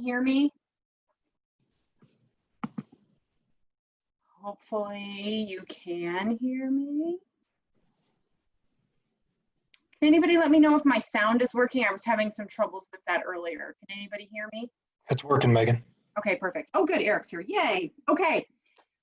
Hear me? Hopefully you can hear me. Can anybody let me know if my sound is working? I was having some troubles with that earlier. Can anybody hear me? It's working, Megan. Okay, perfect. Oh, good. Eric's here. Yay. Okay.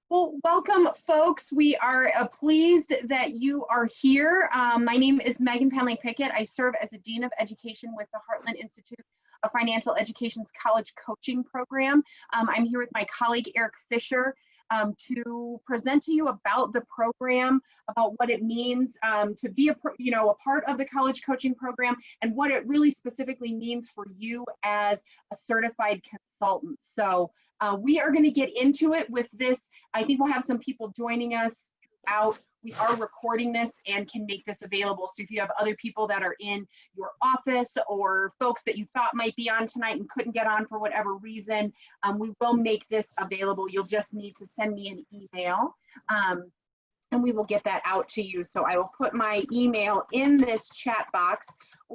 Well, welcome, folks. We are pleased that you are here. My name is Megan Penley-Pickett. I serve as a Dean of Education with the Heartland Institute of Financial Education's College Coaching Program. I'm here with my colleague, Eric Fisher, to present to you about the program, about what it means to be a part of the college coaching program, and what it really specifically means for you as a certified consultant. So we are going to get into it with this. I think we'll have some people joining us throughout. We are recording this and can make this available. So if you have other people that are in your office or folks that you thought might be on tonight and couldn't get on for whatever reason, we will make this available. You'll just need to send me an email and we will get that out to you. So I will put my email in this chat box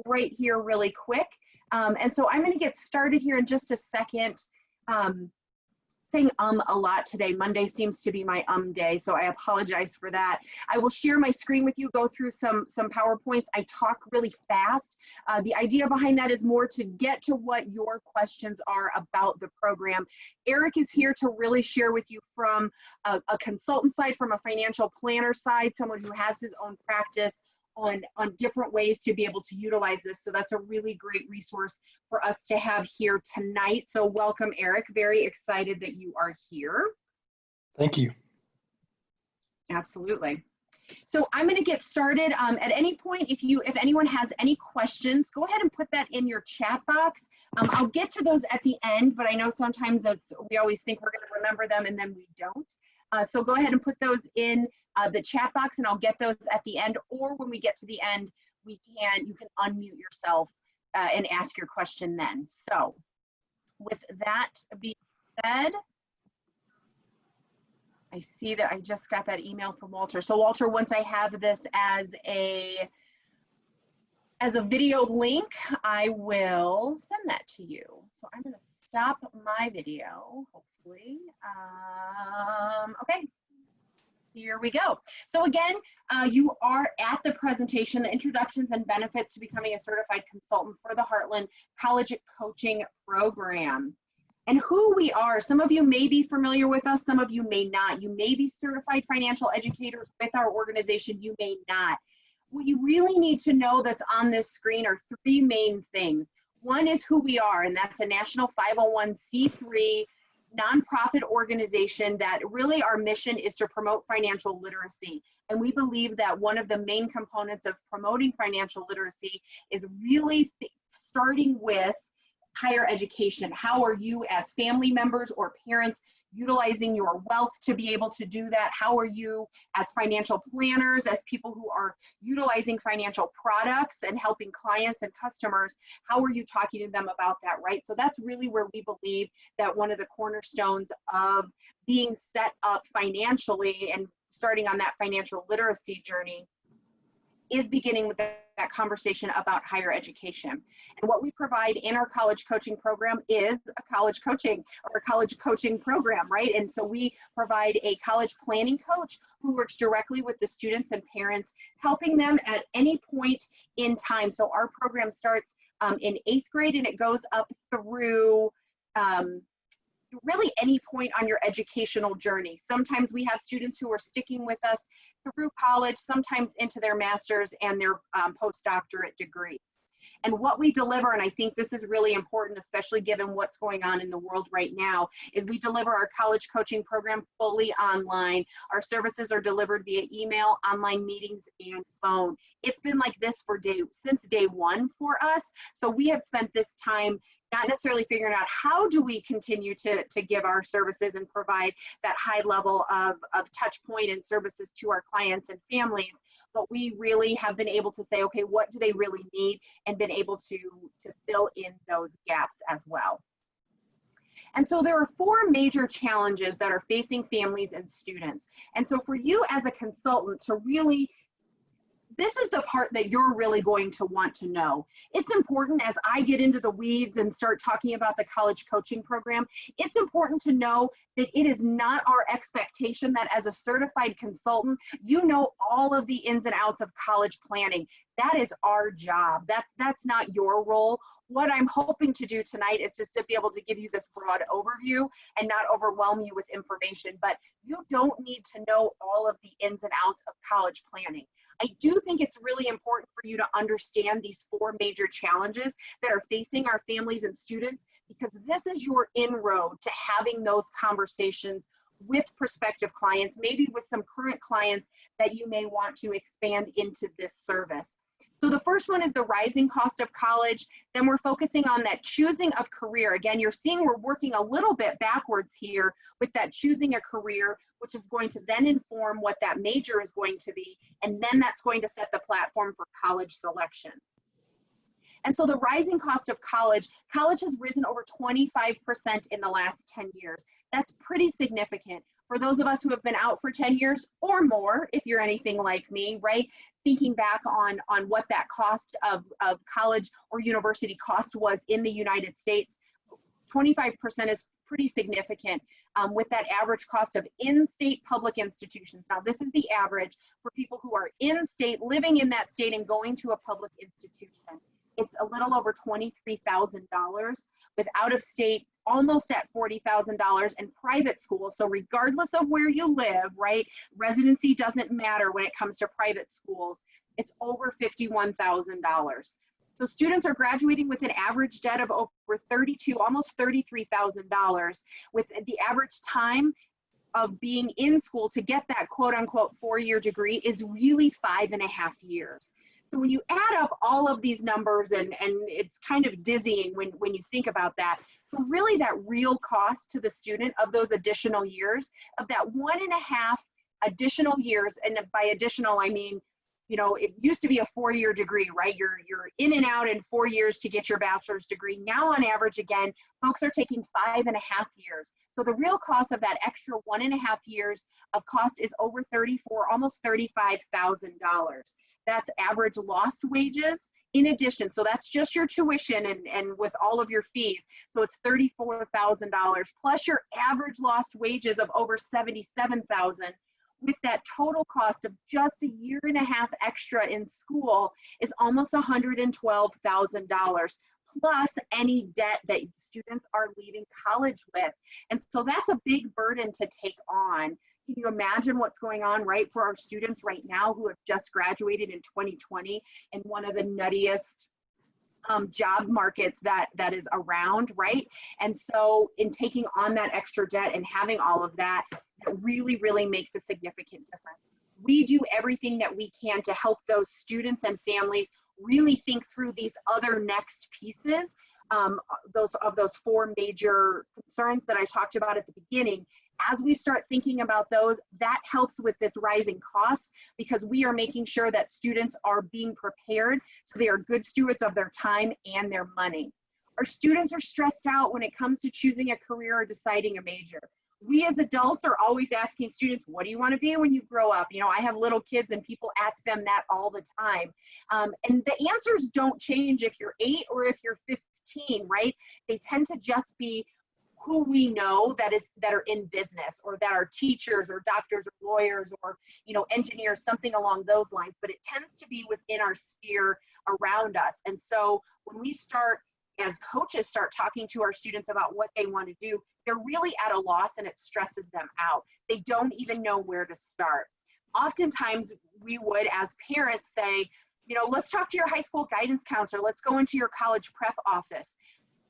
right here really quick. And so I'm going to get started here in just a second. Saying a lot today. Monday seems to be my day, so I apologize for that. I will share my screen with you, go through some PowerPoints. I talk really fast. The idea behind that is more to get to what your questions are about the program. Eric is here to really share with you from a consultant side, from a financial planner side, someone who has his own practice, on different ways to be able to utilize this. So that's a really great resource for us to have here tonight. So welcome, Eric. Very excited that you are here. Thank you. Absolutely. So I'm going to get started. At any point, if anyone has any questions, go ahead and put that in your chat box. I'll get to those at the end, but I know sometimes we always think we're going to remember them and then we don't. So go ahead and put those in the chat box and I'll get those at the end, or when we get to the end, you can unmute yourself and ask your question then. So with that being said, I see that I just got that email from Walter. So Walter, once I have this as a video link, I will send that to you. So I'm going to stop my video, hopefully. Okay, here we go. So again, you are at the presentation, the introductions and benefits to becoming a certified consultant for the Heartland College Coaching Program. And who we are, some of you may be familiar with us, some of you may not. You may be certified financial educators with our organization, you may not. What you really need to know that's on this screen are three main things. One is who we are, and that's a national 501c3 nonprofit organization that really our mission is to promote financial literacy. And we believe that one of the main components of promoting financial literacy is really starting with higher education. How are you as family members or parents utilizing your wealth to be able to do that? How are you as financial planners, as people who are utilizing financial products and helping clients and customers? How are you talking to them about that, right? So that's really where we believe that one of the cornerstones of being set up financially and starting on that financial literacy journey is beginning with that conversation about higher education. And what we provide in our college coaching program is a college coaching program, right? And so we provide a college planning coach who works directly with the students and parents, helping them at any point in time. So our program starts in 8th grade and it goes up through really any point on your educational journey. Sometimes we have students who are sticking with us through college, sometimes into their master's and their postdoctorate degrees. And what we deliver, and I think this is really important, especially given what's going on in the world right now, is we deliver our college coaching program fully online. Our services are delivered via email, online meetings, and phone. It's been like this since day one for us. So we have spent this time not necessarily figuring out how do we continue to give our services and provide that high level of touch point and services to our clients and families, but we really have been able to say, okay, what do they really need, and been able to fill in those gaps as well. And so there are four major challenges that are facing families and students. And so for you as a consultant to really this is the part that you're really going to want to know. It's important as I get into the weeds and start talking about the college coaching program, it's important to know that it is not our expectation that as a certified consultant, you know all of the ins and outs of college planning. That is our job. That's not your role. What I'm hoping to do tonight is just to be able to give you this broad overview and not overwhelm you with information, but you don't need to know all of the ins and outs of college planning. I do think it's really important for you to understand these 4 major challenges that are facing our families and students, because this is your inroad to having those conversations with prospective clients, maybe with some current clients that you may want to expand into this service. So the first one is the rising cost of college. Then we're focusing on that choosing of career. Again, you're seeing we're working a little bit backwards here with that choosing a career, which is going to then inform what that major is going to be. And then that's going to set the platform for college selection. And so the rising cost of college has risen over 25% in the last 10 years. That's pretty significant. For those of us who have been out for 10 years or more, if you're anything like me, right? Thinking back on what that cost of college or university cost was in the United States, 25% is pretty significant with that average cost of in-state public institutions. Now, this is the average for people who are in-state, living in that state and going to a public institution. It's a little over $23,000, with out-of-state almost at $40,000, and private schools. So regardless of where you live, right, residency doesn't matter when it comes to private schools. It's over $51,000. So students are graduating with an average debt of over almost $33,000, with the average time of being in school to get that quote unquote 4-year degree is really 5.5 years. So when you add up all of these numbers, and it's kind of dizzying when you think about that, so really that real cost to the student of those additional years, of that 1.5 additional years, and by additional I mean, you know, it used to be a 4-year degree, right? You're in and out in 4 years to get your bachelor's degree. Now on average, again, folks are taking 5.5 years. So the real cost of that extra 1.5 years of cost is over almost $35,000. That's average lost wages in addition. So that's just your tuition and with all of your fees. So it's $34,000 plus your average lost wages of over $77,000. With that total cost of just a 1.5 years extra in school is almost $112,000, plus any debt that students are leaving college with. And so that's a big burden to take on. Can you imagine what's going on, right, for our students right now who have just graduated in 2020 in one of the nuttiest job markets that is around, right? And so in taking on that extra debt and having all of that, it really, really makes a significant difference. We do everything that we can to help those students and families really think through these other next pieces, those 4 major concerns that I talked about at the beginning. As we start thinking about those, that helps with this rising cost, because we are making sure that students are being prepared so they are good stewards of their time and their money. Our students are stressed out when it comes to choosing a career or deciding a major. We as adults are always asking students, what do you want to be when you grow up? You know, I have little kids and people ask them that all the time. And the answers don't change if you're 8 or if you're 15, right? They tend to just be who we know that are in business, or that are teachers or doctors or lawyers or, you know, engineers, something along those lines, but it tends to be within our sphere around us. And so when we start, as coaches, start talking to our students about what they want to do, they're really at a loss and it stresses them out. They don't even know where to start. Oftentimes we would, as parents, say, you know, let's talk to your high school guidance counselor. Let's go into your college prep office.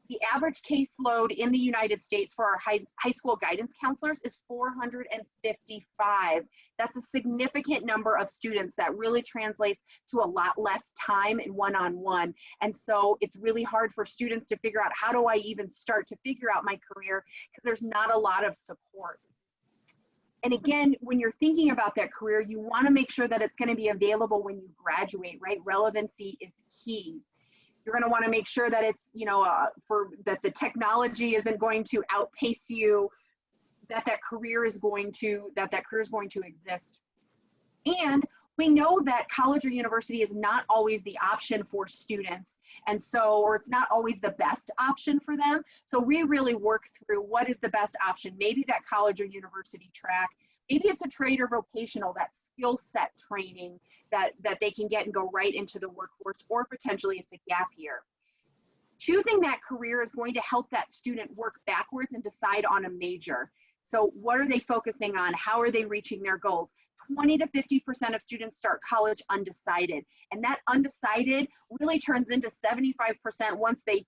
The average caseload in the United States for our high school guidance counselors is 455. That's a significant number of students. That really translates to a lot less time in one-on-one. And so it's really hard for students to figure out, how do I even start to figure out my career, because there's not a lot of support. And again, when you're thinking about that career, you want to make sure that it's going to be available when you graduate, right? Relevancy is key. You're going to want to make sure that it's, you know, that the technology isn't going to outpace you, that career is going to exist. And We know that college or university is not always the option for students, and so, or it's not always the best option for them. So we really work through what is the best option. Maybe that college or university track, maybe it's a trade or vocational, that skill set training that they can get and go right into the workforce, or potentially it's a gap year. Choosing that career is going to help that student work backwards and decide on a major. So what are they focusing on? How are they reaching their goals? 20 to 50% of students start college undecided. And that undecided really turns into 75% once they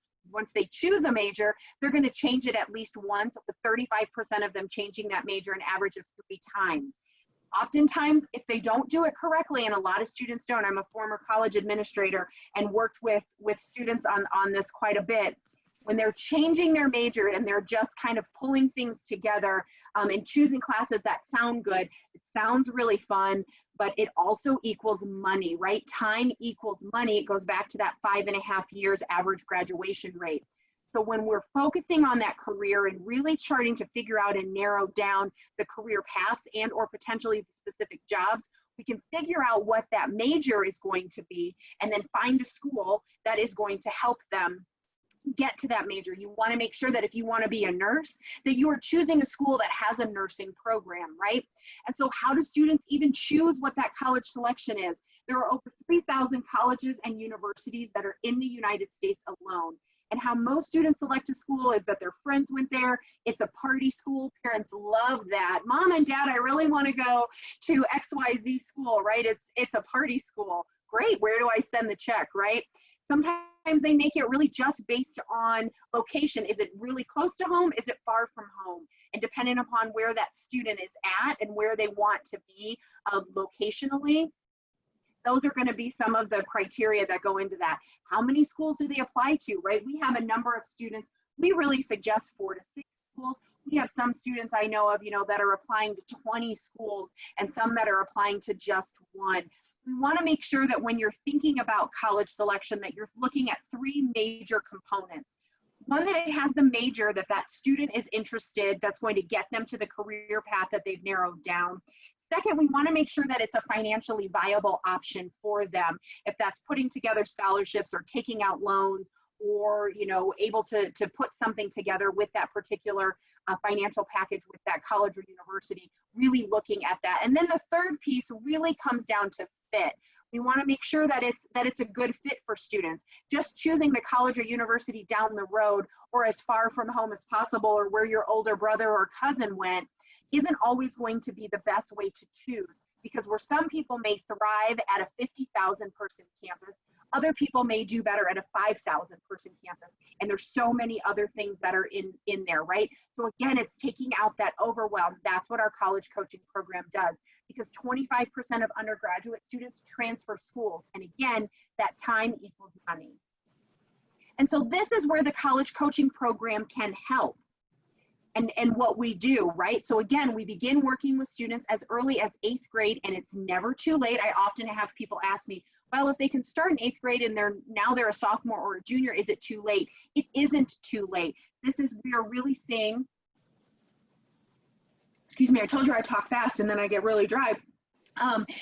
choose a major. They're going to change it at least once, with 35% of them changing that major an average of 3 times. Oftentimes, if they don't do it correctly, and a lot of students don't, I'm a former college administrator and worked with students on this quite a bit. When they're changing their major and they're just kind of pulling things together and choosing classes that sound good, it sounds really fun, but it also equals money, right? Time equals money. It goes back to that 5.5 years average graduation rate. So when we're focusing on that career and really charting to figure out and narrow down the career paths and or potentially the specific jobs, we can figure out what that major is going to be and then find a school that is going to help them get to that major. You want to make sure that if you want to be a nurse, that you are choosing a school that has a nursing program, right? And so how do students even choose what that college selection is? There are over 3,000 colleges and universities that are in the United States alone. And how most students select a school is that their friends went there. It's a party school. Parents love that. Mom and dad, I really want to go to XYZ school, right? It's a party school. Great, where do I send the check, right? Sometimes they make it really just based on location. Is it really close to home? Is it far from home? And depending upon where that student is at and where they want to be locationally, those are going to be some of the criteria that go into that. How many schools do they apply to, right? We have a number of students. We really suggest 4 to 6 schools. We have some students I know of, that are applying to 20 schools and some that are applying to just 1. We want to make sure that when you're thinking about college selection, that you're looking at 3 major components. One, that it has the major that student is interested, that's going to get them to the career path that they've narrowed down. Second, we want to make sure that it's a financially viable option for them. If that's putting together scholarships or taking out loans, or able to put something together with that particular financial package with that college or university, really looking at that. And then the third piece really comes down to fit. We want to make sure that it's a good fit for students. Just choosing the college or university down the road or as far from home as possible, or where your older brother or cousin went, isn't always going to be the best way to choose, because where some people may thrive at a 50,000 person campus, other people may do better at a 5,000 person campus. And there's so many other things that are in there, right? So again, it's taking out that overwhelm. That's what our college coaching program does, because 25% of undergraduate students transfer schools. And again, that time equals money. And so this is where the college coaching program can help. And what we do, right? So again, we begin working with students as early as 8th grade, and it's never too late. I often have people ask me, well, if they can start in 8th grade and they're a sophomore or a junior, is it too late? It isn't too late. We are really seeing, excuse me, I told you I talk fast and then I get really dry.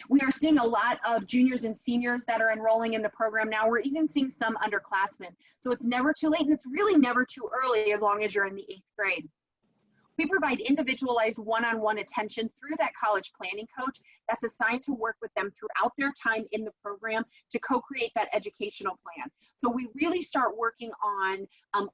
We are seeing a lot of juniors and seniors that are enrolling in the program now. We're even seeing some underclassmen. So it's never too late, and it's really never too early as long as you're in the 8th grade. We provide individualized one-on-one attention through that college planning coach that's assigned to work with them throughout their time in the program to co-create that educational plan. So we really start working on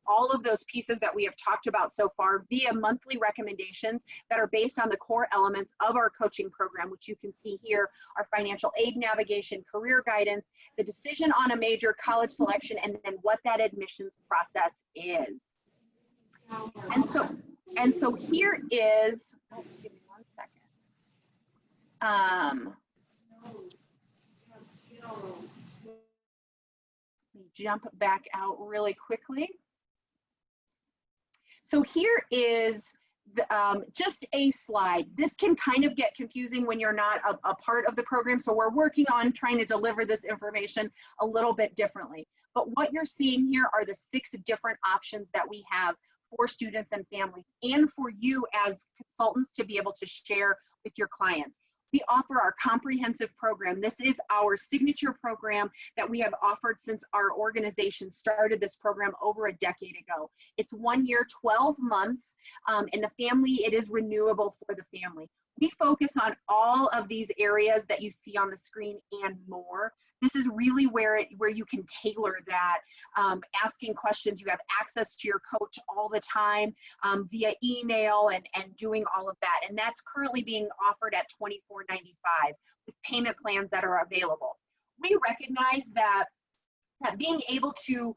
all of those pieces that we have talked about so far via monthly recommendations that are based on the core elements of our coaching program, which you can see here: our financial aid navigation, career guidance, the decision on a major, college selection, and then what that admissions process is. And so here is, oh, give me 1 second. Let me jump back out really quickly. So here is just a slide. This can kind of get confusing when you're not a part of the program, so we're working on trying to deliver this information a little bit differently. But what you're seeing here are the 6 different options that we have for students and families, and for you as consultants to be able to share with your clients. We offer our comprehensive program. This is our signature program that we have offered since our organization started this program over a decade ago. It's 1 year, 12 months, and the family, it is renewable for the family. We focus on all of these areas that you see on the screen and more. This is really where you can tailor that, asking questions. You have access to your coach all the time via email and doing all of that. And that's currently being offered at $24.95 with payment plans that are available. We recognize that being able to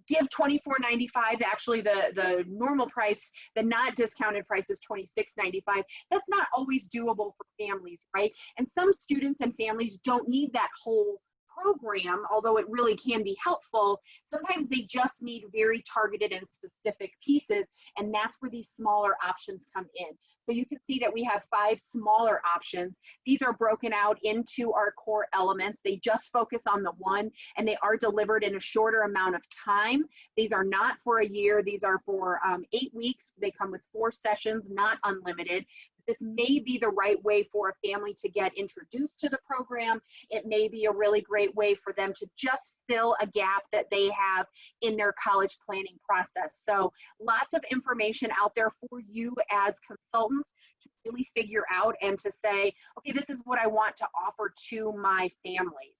give $24.95, actually the normal price, the not discounted price is $26.95. That's not always doable for families, right? And some students and families don't need that whole program, although it really can be helpful. Sometimes they just need very targeted and specific pieces, and that's where these smaller options come in. So you can see that we have 5 smaller options. These are broken out into our core elements. They just focus on the one, and they are delivered in a shorter amount of time. These are not for a year. These are for 8 weeks. They come with 4 sessions, not unlimited. This may be the right way for a family to get introduced to the program. It may be a really great way for them to just fill a gap that they have in their college planning process. So lots of information out there for you as consultants to really figure out and to say, okay, this is what I want to offer to my families.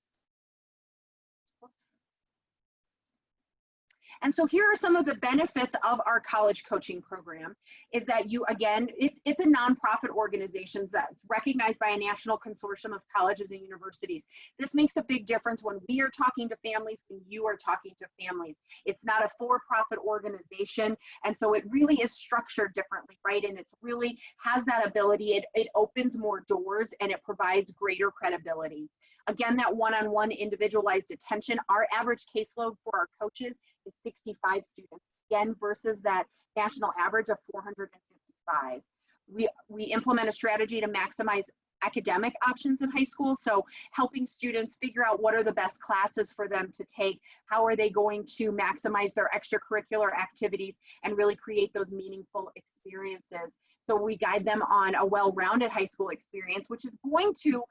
Oops. And so here are some of the benefits of our college coaching program is that you, again, it's a nonprofit organization that's recognized by a national consortium of colleges and universities. This makes a big difference when we are talking to families, when you are talking to families. It's not a for-profit organization, and so it really is structured differently, right? And it really has that ability, it opens more doors and it provides greater credibility. Again, that one-on-one individualized attention, our average caseload for our coaches is 65 students, again, versus that national average of 455. We implement a strategy to maximize academic options in high school, so helping students figure out what are the best classes for them to take, how are they going to maximize their extracurricular activities and really create those meaningful experiences. So we guide them on a well-rounded high school experience, which is going to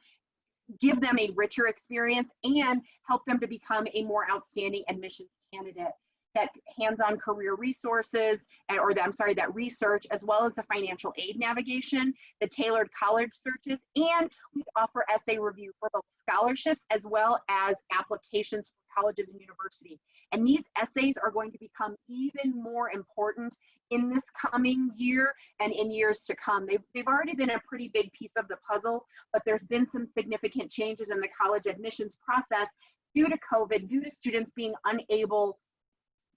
give them a richer experience and help them to become a more outstanding admissions candidate. That hands-on career resources, that research, as well as the financial aid navigation, the tailored college searches, and we offer essay review for both scholarships as well as applications for colleges and universities. And these essays are going to become even more important in this coming year and in years to come. They've already been a pretty big piece of the puzzle, but there's been some significant changes in the college admissions process due to COVID, due to students being unable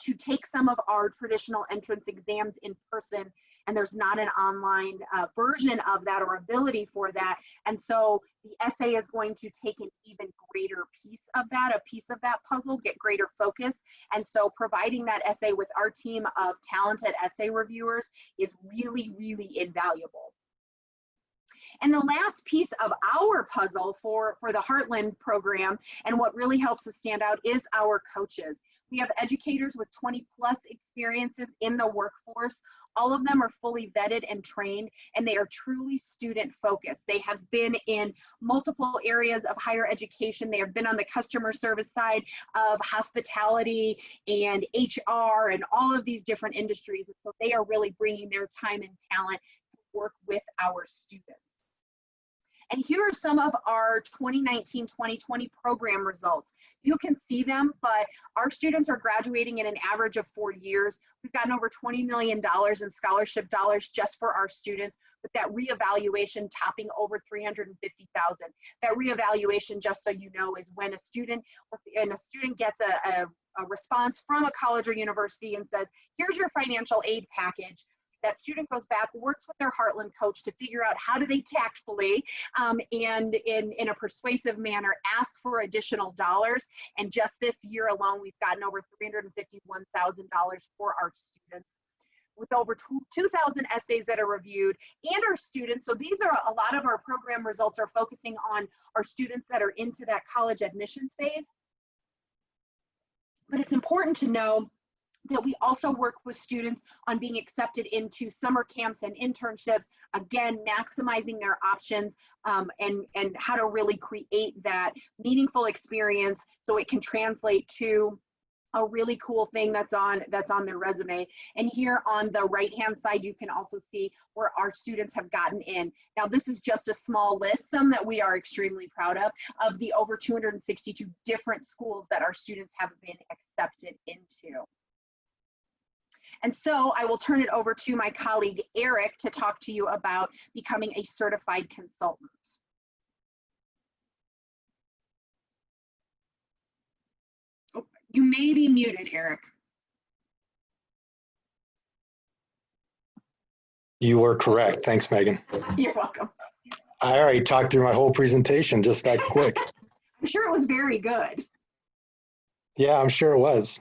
to take some of our traditional entrance exams in person, and there's not an online version of that or ability for that. And so the essay is going to take an even greater piece of that puzzle, get greater focus. And so providing that essay with our team of talented essay reviewers is really, really invaluable. And the last piece of our puzzle for the Heartland program, and what really helps us stand out, is our coaches. We have educators with 20+ experiences in the workforce. All of them are fully vetted and trained, and they are truly student focused. They have been in multiple areas of higher education. They have been on the customer service side of hospitality and HR and all of these different industries. And so they are really bringing their time and talent to work with our students. And here are some of our 2019-2020 program results. You can see them, but our students are graduating in an average of 4 years. We've gotten over $20 million in scholarship dollars just for our students, with that reevaluation topping over $350,000. That reevaluation, just so you know, is when a student gets a response from a college or university and says, here's your financial aid package. That student goes back, works with their Heartland coach to figure out how do they tactfully and in a persuasive manner ask for additional dollars. And just this year alone, we've gotten over $351,000 for our students, with over 2,000 essays that are reviewed, and our students. So these are a lot of our program results are focusing on our students that are into that college admissions phase. But it's important to know that we also work with students on being accepted into summer camps and internships, again, maximizing their options, and how to really create that meaningful experience so it can translate to a really cool thing that's on their resume. And here on the right hand side, you can also see where our students have gotten in. Now, this is just a small list, some that we are extremely proud of the over 262 different schools that our students have been accepted into. And so I will turn it over to my colleague Eric to talk to you about becoming a certified consultant. Oh, you may be muted, Eric. You were correct. Thanks, Megan. You're welcome. I already talked through my whole presentation just that quick. I'm sure it was very good. Yeah, I'm sure it was.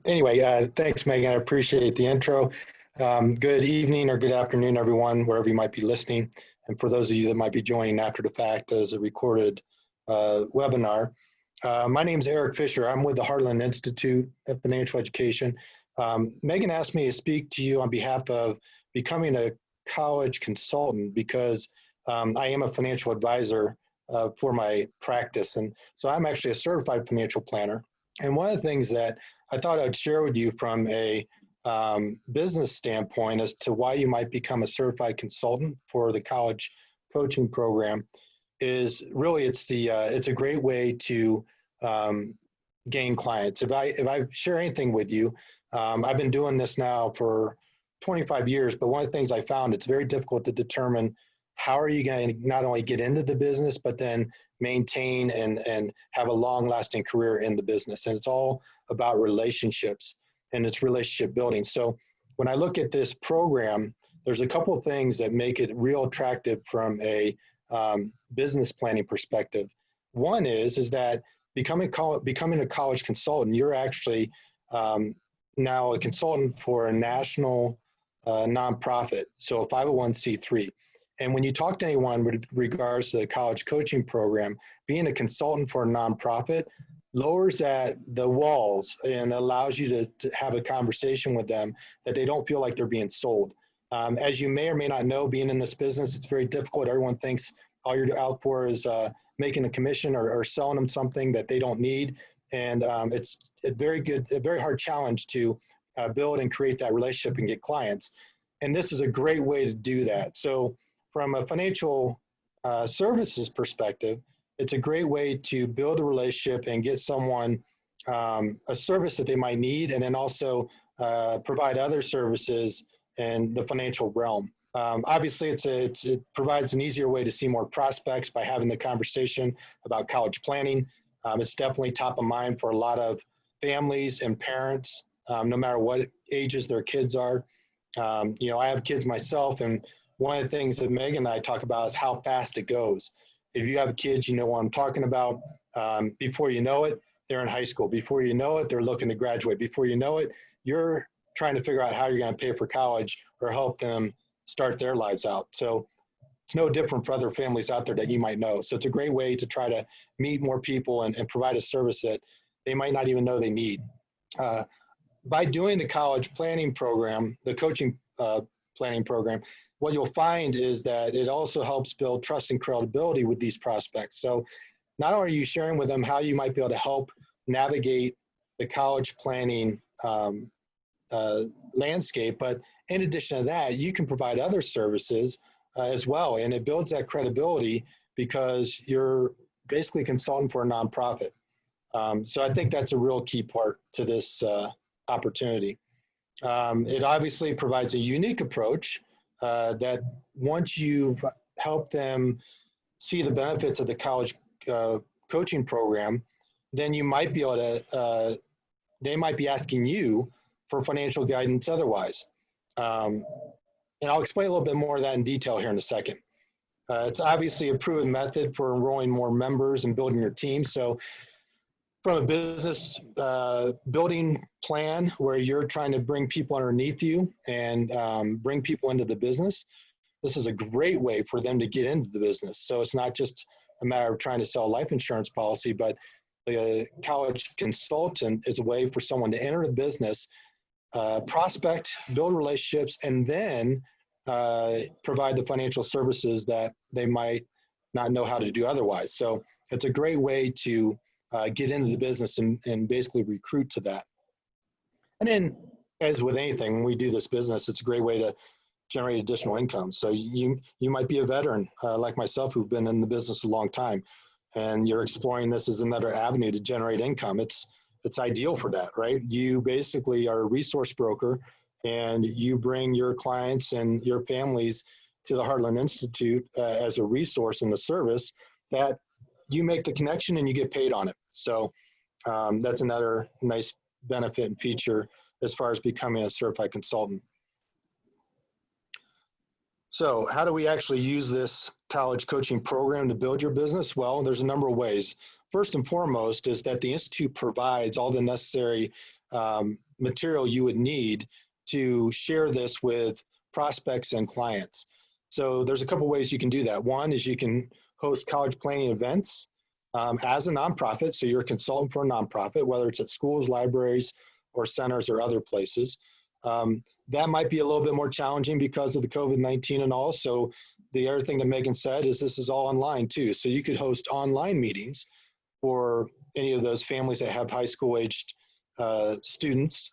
Anyway, thanks, Megan. I appreciate the intro. Good evening or good afternoon, everyone, wherever you might be listening. And for those of you that might be joining after the fact as a recorded webinar, my name is Eric Fisher. I'm with the Heartland Institute of Financial Education. Megan asked me to speak to you on behalf of becoming a college consultant because I am a financial advisor for my practice. And so I'm actually a certified financial planner. And one of the things that I thought I'd share with you from a business standpoint as to why you might become a certified consultant for the college coaching program is really it's a great way to gain clients. If I share anything with you, I've been doing this now for 25 years, but one of the things I found, it's very difficult to determine how are you going to not only get into the business, but then maintain and have a long-lasting career in the business. And it's all about relationships and it's relationship building. So when I look at this program, there's a couple of things that make it real attractive from a business planning perspective. One is that becoming a college consultant, you're actually now a consultant for a national nonprofit, so a 501c3. And when you talk to anyone with regards to the college coaching program, being a consultant for a nonprofit lowers the walls and allows you to have a conversation with them that they don't feel like they're being sold. As you may or may not know, being in this business, it's very difficult. Everyone thinks all you're out for is making a commission or selling them something that they don't need. And it's a very hard challenge to build and create that relationship and get clients. And this is a great way to do that. So from a financial services perspective, it's a great way to build a relationship and get someone a service that they might need, and then also provide other services in the financial realm. Obviously, it provides an easier way to see more prospects by having the conversation about college planning. It's definitely top of mind for a lot of families and parents, no matter what ages their kids are. I have kids myself, and one of the things that Megan and I talk about is how fast it goes. If you have kids, you know what I'm talking about. Before you know it, they're in high school. Before you know it, they're looking to graduate. Before you know it, you're trying to figure out how you're going to pay for college or help them start their lives out. So it's no different for other families out there that you might know. So it's a great way to try to meet more people and provide a service that they might not even know they need. By doing the college planning program, the coaching planning program, what you'll find is that it also helps build trust and credibility with these prospects. So not only are you sharing with them how you might be able to help navigate the college planning landscape, but in addition to that, you can provide other services as well. And it builds that credibility because you're basically a consultant for a nonprofit. So I think that's a real key part to this opportunity. It obviously provides a unique approach that once you've helped them see the benefits of the college coaching program, then you might be able to, they might be asking you for financial guidance otherwise. And I'll explain a little bit more of that in detail here in a second. It's obviously a proven method for enrolling more members and building your team. So from a business building plan where you're trying to bring people underneath you and bring people into the business, this is a great way for them to get into the business. So it's not just a matter of trying to sell a life insurance policy, but the college consultant is a way for someone to enter the business prospect, build relationships, and then provide the financial services that they might not know how to do otherwise. So it's a great way to get into the business and basically recruit to that. And then, as with anything, when we do this business, it's a great way to generate additional income. So you might be a veteran like myself who've been in the business a long time, and you're exploring this as another avenue to generate income. It's ideal for that, right? You basically are a resource broker, and you bring your clients and your families to the Heartland Institute as a resource and a service that you make the connection and you get paid on it. So that's another nice benefit and feature as far as becoming a certified consultant. So how do we actually use this college coaching program to build your business? Well, there's a number of ways. First and foremost is that the Institute provides all the necessary material you would need to share this with prospects and clients. So there's a couple ways you can do that. One is you can host college planning events as a nonprofit. So you're a consultant for a nonprofit, whether it's at schools, libraries, or centers or other places. That might be a little bit more challenging because of the COVID-19 and all. So the other thing that Megan said is this is all online too. So you could host online meetings for any of those families that have high school aged students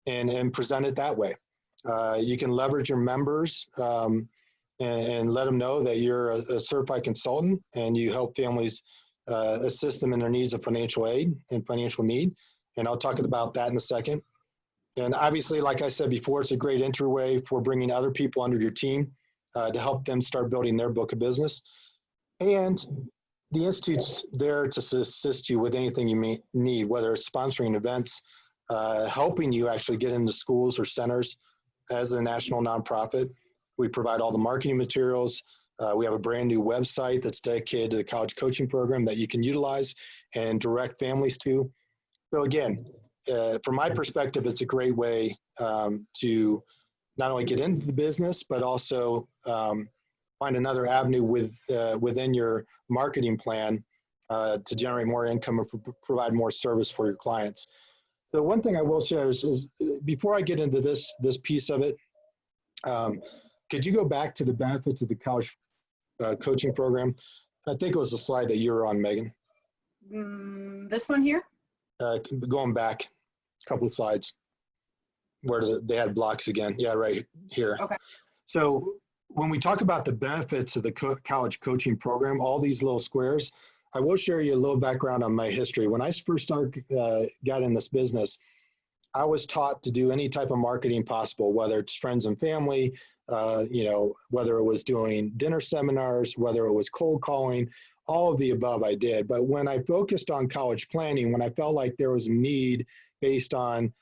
and present it that way. You can leverage your members and let them know that you're a certified consultant and you help families assist them in their needs of financial aid and financial need. And I'll talk about that in a second. And obviously, like I said before, it's a great entryway for bringing other people under your team to help them start building their book of business. And the Institute's there to assist you with anything you may need, whether it's sponsoring events, helping you actually get into schools or centers as a national nonprofit. We provide all the marketing materials. We have a brand new website that's dedicated to the college coaching program that you can utilize and direct families to. So again, from my perspective, it's a great way to not only get into the business, but also find another avenue within your marketing plan to generate more income or provide more service for your clients. The one thing I will share is before I get into this piece of it, could you go back to the benefits of the college coaching program? I think it was the slide that you were on, Megan. This one here? Going back a couple of slides where they had blocks again. Yeah, right here. Okay. So when we talk about the benefits of the college coaching program, all these little squares, I will share you a little background on my history. When I first got in this business, I was taught to do any type of marketing possible, whether it's friends and family, whether it was doing dinner seminars, whether it was cold calling, all of the above I did. But when I focused on college planning, when I felt like there was a need based on,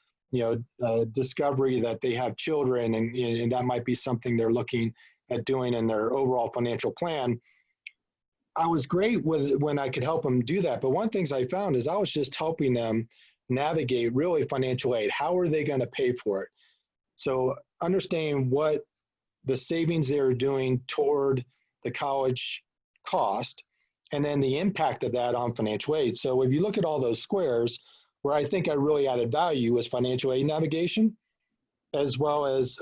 discovery that they have children and that might be something they're looking at doing in their overall financial plan, I was great when I could help them do that. But one of the things I found is I was just helping them navigate really financial aid. How are they going to pay for it? So understanding what the savings they were doing toward the college cost, and then the impact of that on financial aid. So if you look at all those squares, where I think I really added value was financial aid navigation, as well as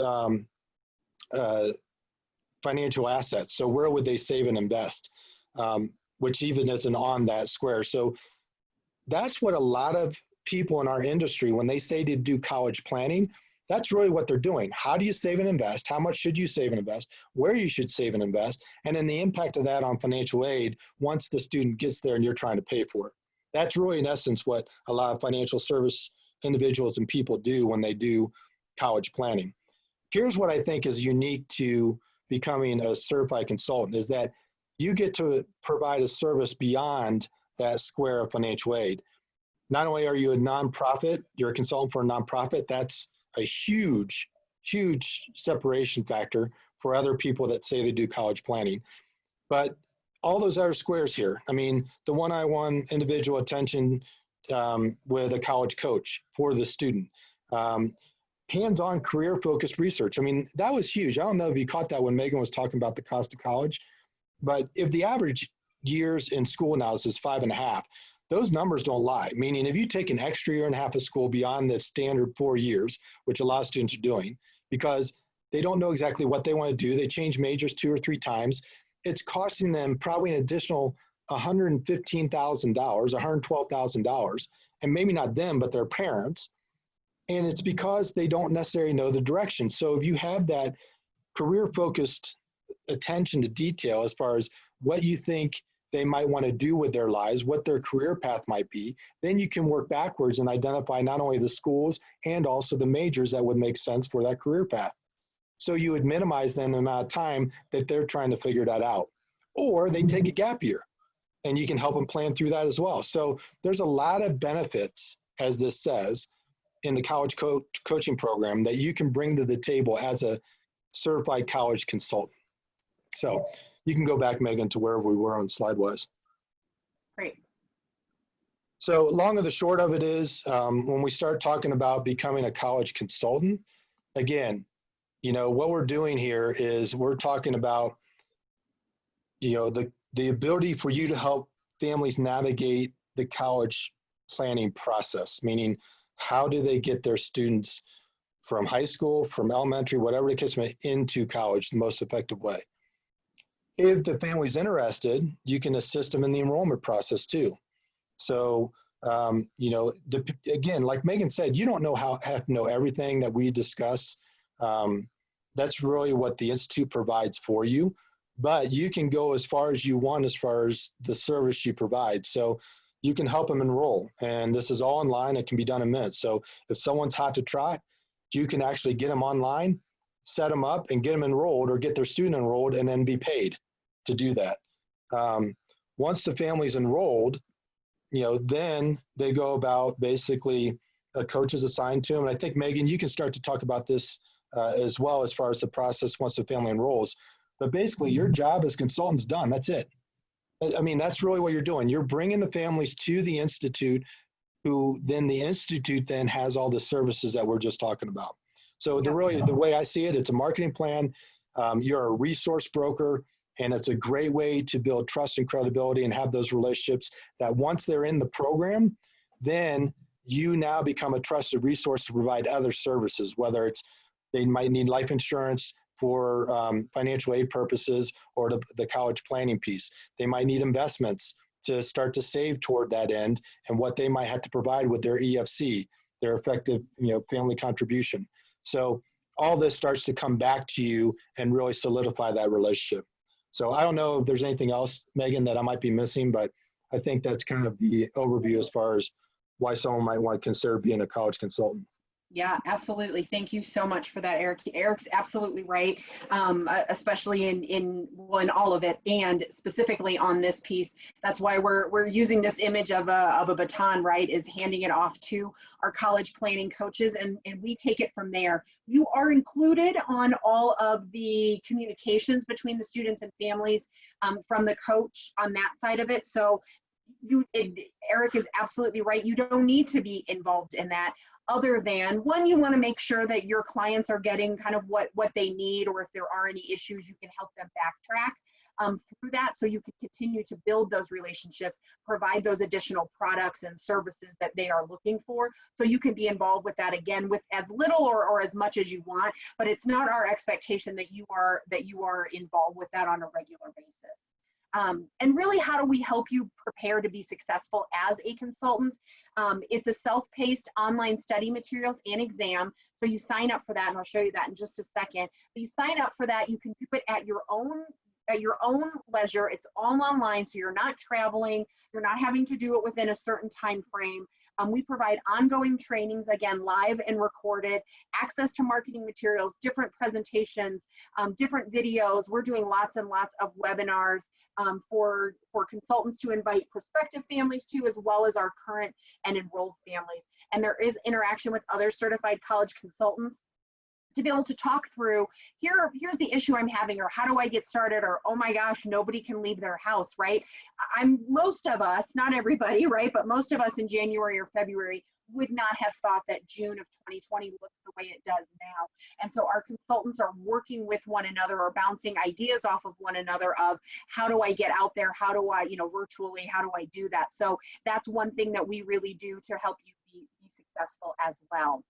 financial assets. So where would they save and invest, which even isn't on that square. So that's what a lot of people in our industry, when they say to do college planning, that's really what they're doing. How do you save and invest? How much should you save and invest? Where you should save and invest? And then the impact of that on financial aid once the student gets there and you're trying to pay for it. That's really, in essence, what a lot of financial service individuals and people do when they do college planning. Here's what I think is unique to becoming a certified consultant is that you get to provide a service beyond that square of financial aid. Not only are you a nonprofit, you're a consultant for a nonprofit, that's a huge, huge separation factor for other people that say they do college planning. But all those other squares here, I mean, the one-on-one individual attention with a college coach for the student, hands-on career-focused research. I mean, that was huge. I don't know if you caught that when Megan was talking about the cost of college, but if the average years in school now is 5.5, those numbers don't lie. Meaning if you take an extra year and a half of school beyond the standard 4 years, which a lot of students are doing, because they don't know exactly what they want to do, they change majors 2 or 3 times, it's costing them probably an additional $115,000, $112,000, and maybe not them, but their parents. And it's because they don't necessarily know the direction. So if you have that career-focused attention to detail as far as what you think they might want to do with their lives, what their career path might be, then you can work backwards and identify not only the schools and also the majors that would make sense for that career path. So you would minimize then the amount of time that they're trying to figure that out. Or they take a gap year and you can help them plan through that as well. So there's a lot of benefits, as this says, in the college coaching program that you can bring to the table as a certified college consultant. So you can go back, Megan, to wherever we were on slide was. Great. So long of the short of it is, when we start talking about becoming a college consultant, again, you know, what we're doing here is we're talking about, you know, the ability for you to help families navigate the college planning process, meaning how do they get their students from high school, from elementary, whatever the case may, into college the most effective way. If the family's interested, you can assist them in the enrollment process too. So, you know, again, like Megan said, you don't have to know everything that we discuss. That's really what the Institute provides for you, but you can go as far as you want as far as the service you provide. So you can help them enroll, and this is all online. It can be done in minutes. So if someone's hot to trot, you can actually get them online, set them up, and get them enrolled or get their student enrolled and then be paid to do that. Once the family's enrolled, you know, then they go about basically a coach is assigned to them. And I think, Megan, you can start to talk about this as well as far as the process once the family enrolls. But basically, your job as consultant's done. That's it. I mean, that's really what you're doing. You're bringing the families to the Institute, who then the Institute then has all the services that we're just talking about. So the way I see it, it's a marketing plan. You're a resource broker, and it's a great way to build trust and credibility and have those relationships that once they're in the program, then you now become a trusted resource to provide other services, whether it's they might need life insurance for financial aid purposes or the college planning piece. They might need investments to start to save toward that end and what they might have to provide with their EFC, their effective, you know, family contribution. So all this starts to come back to you and really solidify that relationship. So I don't know if there's anything else, Megan, that I might be missing, but I think that's kind of the overview as far as why someone might want to consider being a college consultant. Yeah, absolutely. Thank you so much for that, Eric. Eric's absolutely right, especially in all of it, and specifically on this piece. That's why we're using this image of a baton, right? Is handing it off to our college planning coaches, and we take it from there. You are included on all of the communications between the students and families from the coach on that side of it. So Eric is absolutely right. You don't need to be involved in that, other than one, you want to make sure that your clients are getting kind of what they need, or if there are any issues, you can help them backtrack through that, so you can continue to build those relationships, provide those additional products and services that they are looking for. So you can be involved with that, again, with as little or as much as you want, but it's not our expectation that you are involved with that on a regular basis. And really, how do we help you prepare to be successful as a consultant? It's a self-paced online study materials and exam. So you sign up for that, and I'll show you that in just a second. But you sign up for that, you can do it at your own leisure. It's all online, so you're not traveling, you're not having to do it within a certain time frame. We provide ongoing trainings, again, live and recorded, access to marketing materials, different presentations, different videos. We're doing lots and lots of webinars for consultants to invite prospective families to, as well as our current and enrolled families. And there is interaction with other certified college consultants to be able to talk through, here's the issue I'm having, or how do I get started, or oh my gosh, nobody can leave their house, right? Most of us, not everybody, right, but most of us in January or February, would not have thought that June of 2020 looks the way it does now. And so our consultants are working with one another or bouncing ideas off of one another of how do I get out there? How do I, virtually, how do I do that? So that's one thing that we really do to help you be successful as well.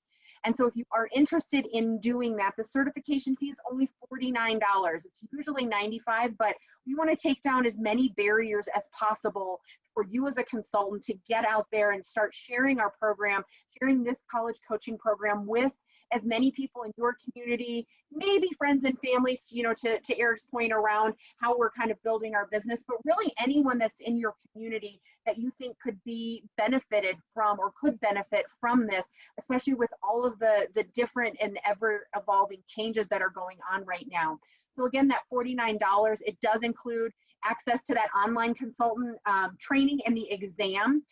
And so if you are interested in doing that, the certification fee is only $49. It's usually $95, but we want to take down as many barriers as possible for you as a consultant to get out there and start sharing our program, sharing this college coaching program with as many people in your community, maybe friends and families, to Eric's point around how we're kind of building our business, but really anyone that's in your community that you think could be benefited from or could benefit from this, especially with all of the different and ever evolving changes that are going on right now. So again, that $49, it does include access to that online consultant training and the exam.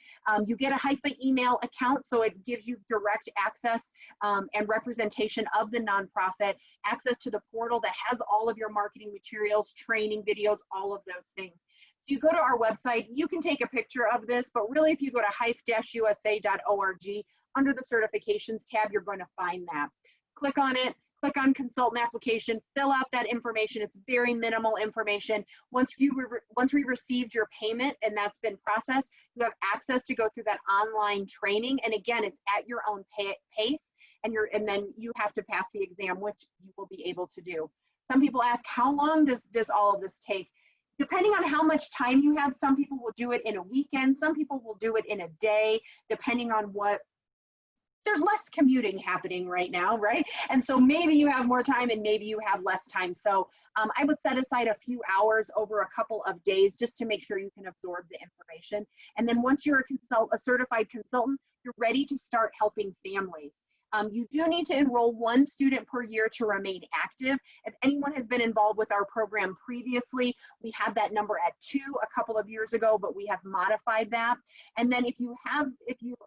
You get a HIFA email account, so it gives you direct access and representation of the nonprofit, access to the portal that has all of your marketing materials, training videos, all of those things. So you go to our website, you can take a picture of this, but really if you go to hife-usa.org, under the certifications tab, you're going to find that. Click on it. Click on consultant application, fill out that information. It's very minimal information. Once we received your payment and that's been processed, you have access to go through that online training. And again, it's at your own pace, and then you have to pass the exam, which you will be able to do. Some people ask, how long does all of this take? Depending on how much time you have, some people will do it in a weekend, some people will do it in a day, depending on what. There's less commuting happening right now, right? And so maybe you have more time and maybe you have less time. So I would set aside a few hours over a couple of days just to make sure you can absorb the information. And then once you're a certified consultant, you're ready to start helping families. You do need to enroll one student per year to remain active. If anyone has been involved with our program previously, we had that number at 2 a couple of years ago, but we have modified that. And then if you're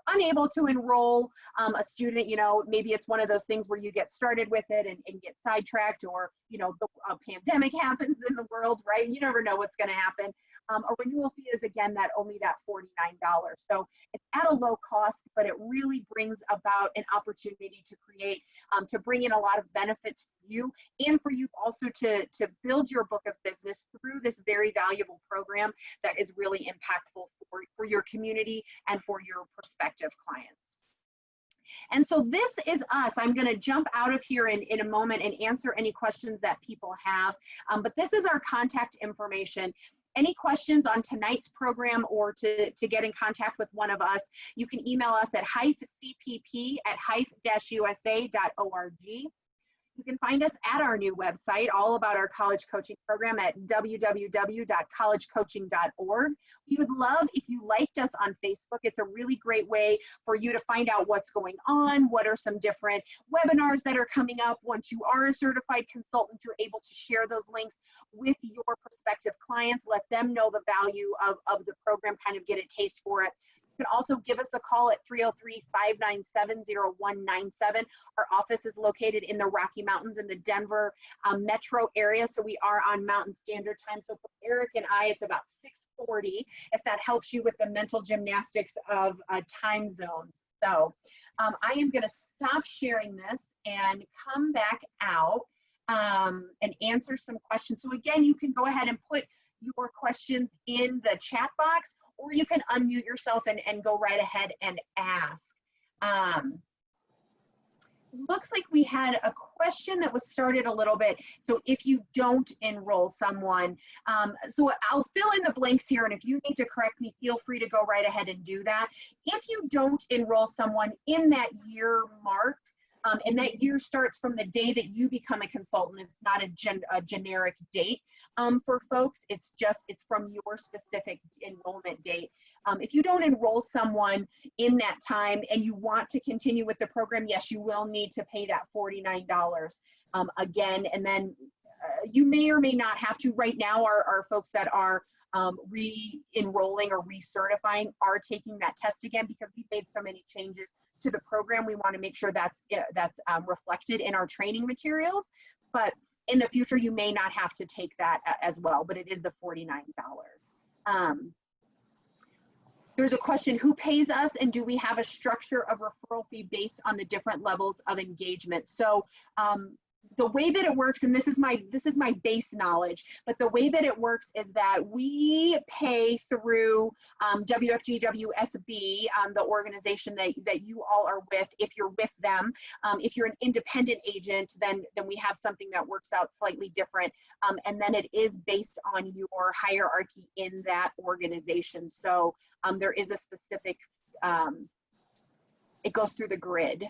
unable to enroll a student, maybe it's one of those things where you get started with it and get sidetracked, or a pandemic happens in the world, right? You never know what's going to happen. A renewal fee is, again, only that $49. So it's at a low cost, but it really brings about an opportunity to create, to bring in a lot of benefits for you and for you also to build your book of business through this very valuable program that is really impactful for your community and for your prospective clients. And so this is us. I'm going to jump out of here in a moment and answer any questions that people have. But this is our contact information. Any questions on tonight's program or to get in contact with one of us, you can email us at hifecpp@hife-usa.org. You can find us at our new website, all about our college coaching program, at www.collegecoaching.org. We would love if you liked us on Facebook. It's a really great way for you to find out what's going on, what are some different webinars that are coming up. Once you are a certified consultant, you're able to share those links with your prospective clients, let them know the value of the program, kind of get a taste for it. You can also give us a call at 303-597-0197. Our office is located in the Rocky Mountains in the Denver metro area, so we are on Mountain Standard Time. So for Eric and I, it's about 6:40, if that helps you with the mental gymnastics of time zones. So I am going to stop sharing this and come back out and answer some questions. So again, you can go ahead and put your questions in the chat box, or you can unmute yourself and go right ahead and ask. Looks like we had a question that was started a little bit. So if you don't enroll someone, so I'll fill in the blanks here, and if you need to correct me, feel free to go right ahead and do that. If you don't enroll someone in that year mark, and that year starts from the day that you become a consultant. It's not a generic date for folks. It's from your specific enrollment date. If you don't enroll someone in that time and you want to continue with the program, yes, you will need to pay that $49 again. And then you may or may not have to. Right now, our folks that are re-enrolling or recertifying are taking that test again because we've made so many changes to the program. We want to make sure that's reflected in our training materials, but in the future you may not have to take that as well, but it is the $49. There's a question, who pays us, and do we have a structure of referral fee based on the different levels of engagement? So the way that it works, and this is my base knowledge, but the way that it works is that we pay through WFG, WSB, the organization that you all are with, if you're with them. If you're an independent agent, then we have something that works out slightly different. And then it is based on your hierarchy in that organization. So there is a specific, it goes through the grid,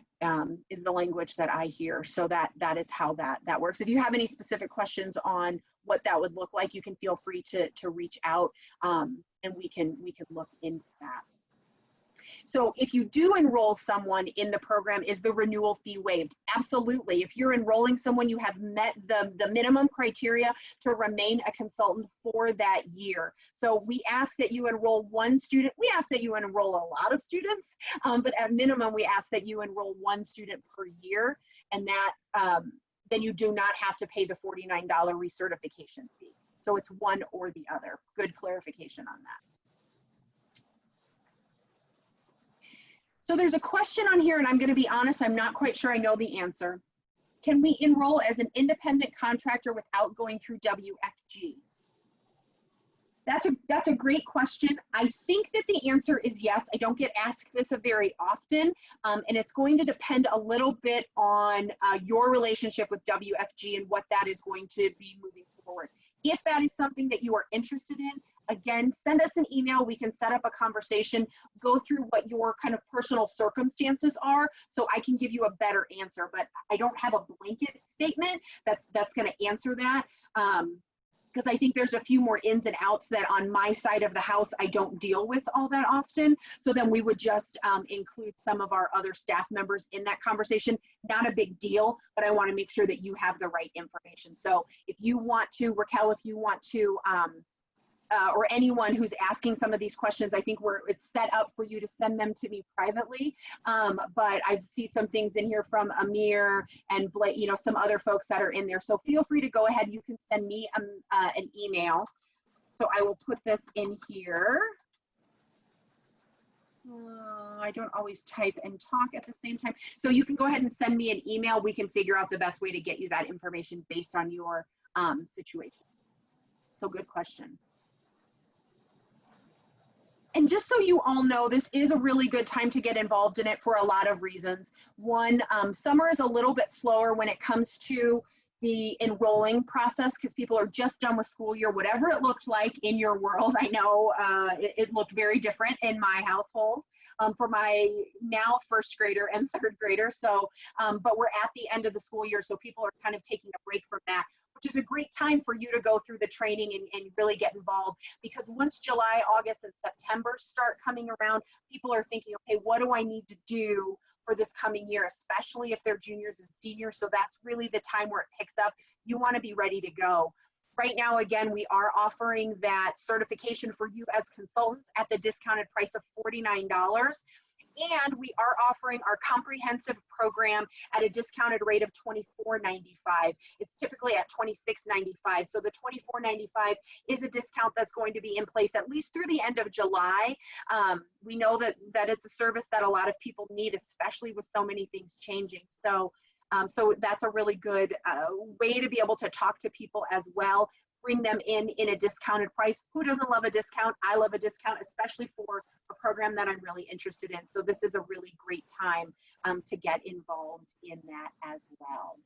is the language that I hear. So that is how that works. If you have any specific questions on what that would look like, you can feel free to reach out, and we can look into that. So if you do enroll someone in the program, is the renewal fee waived? Absolutely. If you're enrolling someone, you have met the minimum criteria to remain a consultant for that year. So we ask that you enroll one student. We ask that you enroll a lot of students, but at minimum, we ask that you enroll one student per year, and that then you do not have to pay the $49 recertification fee. So it's one or the other. Good clarification on that. So there's a question on here, and I'm going to be honest, I'm not quite sure I know the answer. Can we enroll as an independent contractor without going through WFG? That's a great question. I think that the answer is yes. I don't get asked this very often, and it's going to depend a little bit on your relationship with WFG and what that is going to be moving forward. If that is something that you are interested in, again, send us an email. We can set up a conversation, go through what your kind of personal circumstances are, so I can give you a better answer. But I don't have a blanket statement that's going to answer that. Because I think there's a few more ins and outs that on my side of the house I don't deal with all that often. So then we would just include some of our other staff members in that conversation. Not a big deal, but I want to make sure that you have the right information. So if you want to, Raquel, if you want to, or anyone who's asking some of these questions, I think it's set up for you to send them to me privately. But I see some things in here from Amir and Blake, you know, some other folks that are in there. So feel free to go ahead. You can send me an email. So I will put this in here. I don't always type and talk at the same time. So you can go ahead and send me an email. We can figure out the best way to get you that information based on your situation. So good question. And just so you all know, this is a really good time to get involved in it for a lot of reasons. One, summer is a little bit slower when it comes to the enrolling process because people are just done with school year, whatever it looked like in your world. I know it looked very different in my household for my now first grader and third grader. So, but we're at the end of the school year, so people are kind of taking a break from that, which is a great time for you to go through the training and really get involved, because once July, August, and September start coming around, people are thinking, okay, what do I need to do for this coming year, especially if they're juniors and seniors. So that's really the time where it picks up. You want to be ready to go. Right now, again, we are offering that certification for you as consultants at the discounted price of $49. And we are offering our comprehensive program at a discounted rate of $24.95. It's typically at $26.95. So the $24.95 is a discount that's going to be in place at least through the end of July. We know that it's a service that a lot of people need, especially with so many things changing. So, so that's a really good way to be able to talk to people as well. Bring them in a discounted price. Who doesn't love a discount? I love a discount, especially for a program that I'm really interested in. So this is a really great time to get involved in that as well.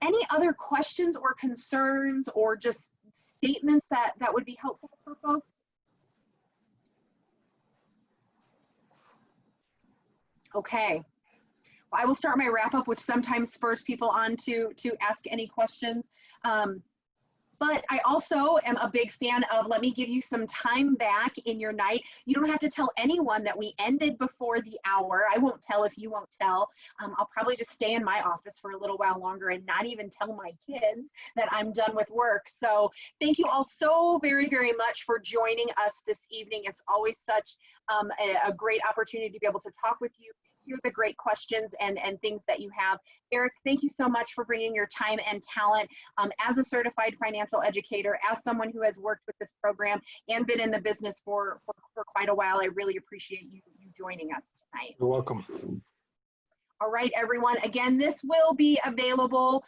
Any other questions or concerns or just statements that would be helpful for folks? Okay. I will start my wrap up, which sometimes spurs people on to ask any questions. But I also am a big fan of, let me give you some time back in your night. You don't have to tell anyone that we ended before the hour. I won't tell if you won't tell. I'll probably just stay in my office for a little while longer and not even tell my kids that I'm done with work. So thank you all so very, very much for joining us this evening. It's always such a great opportunity to be able to talk with you, hear the great questions and things that you have. Eric, thank you so much for bringing your time and talent as a certified financial educator, as someone who has worked with this program and been in the business for quite a while. I really appreciate you joining us tonight. You're welcome. All right, everyone. Again, this will be available.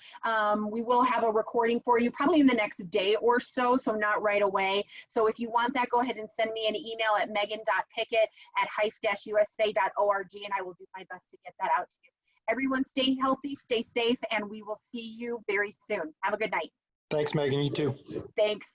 We will have a recording for you probably in the next day or so, so not right away. So if you want that, go ahead and send me an email at megan.pickett@hife-usa.org, and I will do my best to get that out to you. Everyone stay healthy, stay safe, and we will see you very soon. Have a good night. Thanks, Megan. You too. Thanks.